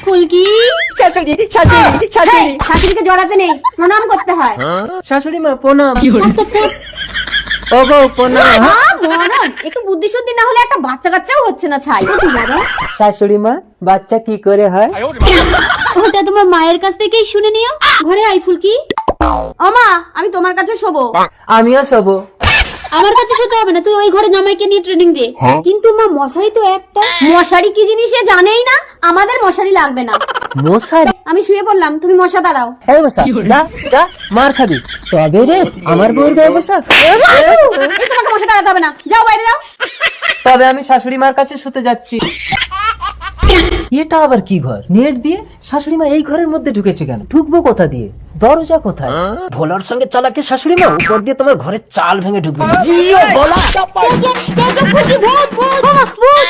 ফুলকি শাশুড়ি শাশুড়ি শাশুড়ি শাশুড়িকে জড়াতে নেই, প্রণাম করতে হয়। শাশুড়ি মা প্রণাম। ও গো প্রণাম। মরণ, একটু বুদ্ধি শুদ্ধি না হলে একটা বাচ্চা কাচ্চাও হচ্ছে না ছাই। শাশুড়ি মা বাচ্চা কি করে হয়? ওটা তোমার মায়ের কাছ থেকেই শুনে নিও। ঘরে আই ফুলকি। ও মা, আমি তোমার কাছে শোবো। আমিও শোবো। আমার কাছে শুতে হবে না, তুই ওই ঘরে জামাইকে নিয়ে ট্রেনিং দে। কিন্তু মা মশারি তো একটা। মশারি কি জিনিস এ জানেই না, আমাদের মশারি লাগবে না। মশারি? আমি শুয়ে পড়লাম, তুমি মশা দাঁড়াও। এই মশা যা যা মার খাবি। তবে রে আমার বউর গায়ে বসা। এই তোমাকে মশা দাঁড়াতে হবে না, যাও বাইরে যাও। তবে আমি শাশুড়ি মার কাছে শুতে যাচ্ছি। এটা আবার কি ঘর? নেট দিয়ে শাশুড়ি মা এই ঘরের মধ্যে ঢুকেছে কেন? ঢুকবো কোথা দিয়ে? দরজা কোথায়? ভোলার সঙ্গে চালাকি শাশুড়ি মা উপর দিয়ে তোমার ঘরের চাল ভেঙে ঢুকবে। জিও ভোলা। কে ফুলকি, ভূত ভূত ভূত।